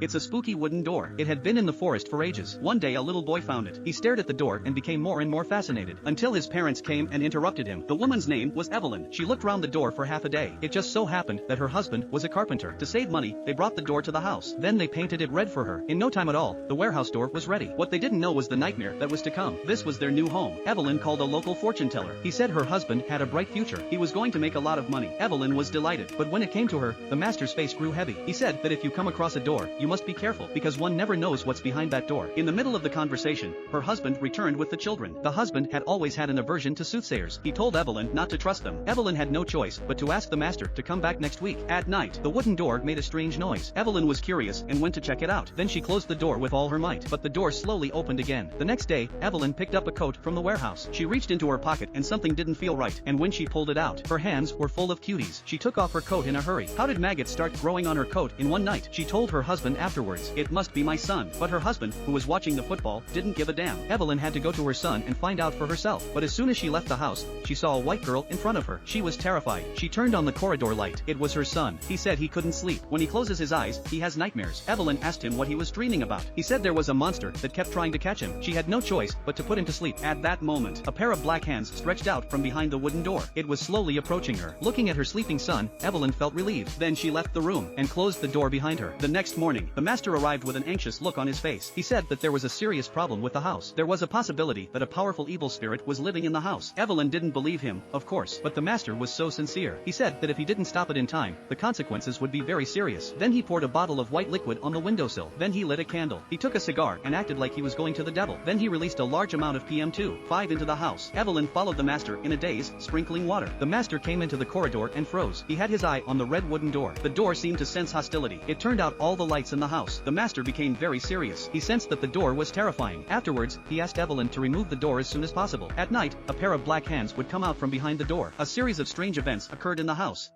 It's a spooky wooden door. It had been in the forest for ages. One day a little boy found it. He stared at the door and became more and more fascinated, until his parents came and interrupted him. The woman's name was Evelyn. She looked round the door for half a day. It just so happened that her husband was a carpenter. To save money, they brought the door to the house. Then they painted it red for her. In no time at all, the warehouse door was ready. What they didn't know was the nightmare that was to come. This was their new home. Evelyn called a local fortune teller. He said her husband had a bright future. He was going to make a lot of money. Evelyn was delighted, but when it came to her, the master's face grew heavy. He said that if you come across a door, you must be careful, because one never knows what's behind that door. In the middle of the conversation, her husband returned with the children. The husband had always had an aversion to soothsayers. He told Evelyn not to trust them. Evelyn had no choice but to ask the master to come back next week. At night, the wooden door made a strange noise. Evelyn was curious and went to check it out. Then she closed the door with all her might, but the door slowly opened again. The next day, Evelyn picked up a coat from the warehouse. She reached into her pocket and something didn't feel right, and when she pulled it out, her hands were full of cuties. She took off her coat in a hurry. How did maggots start growing on her coat in one night? She told her husband afterwards. It must be my son. But her husband, who was watching the football, didn't give a damn. Evelyn had to go to her son and find out for herself. But as soon as she left the house, she saw a white girl in front of her. She was terrified. She turned on the corridor light. It was her son. He said he couldn't sleep. When he closes his eyes, he has nightmares. Evelyn asked him what he was dreaming about. He said there was a monster that kept trying to catch him. She had no choice but to put him to sleep. At that moment, a pair of black hands stretched out from behind the wooden door. It was slowly approaching her. Looking at her sleeping son, Evelyn felt relieved. Then she left the room and closed the door behind her. The next morning, the master arrived with an anxious look on his face. He said that there was a serious problem with the house. There was a possibility that a powerful evil spirit was living in the house. Evelyn didn't believe him, of course, but the master was so sincere. He said that if he didn't stop it in time, the consequences would be very serious. Then he poured a bottle of white liquid on the windowsill. Then he lit a candle. He took a cigar and acted like he was going to the devil. Then he released a large amount of PM2.5 into the house. Evelyn followed the master in a daze, sprinkling water. The master came into the corridor and froze. He had his eye on the red wooden door. The door seemed to sense hostility. It turned out all the lights in the house. The master became very serious. He sensed that the door was terrifying. Afterwards, he asked Evelyn to remove the door as soon as possible. At night, a pair of black hands would come out from behind the door. A series of strange events occurred in the house.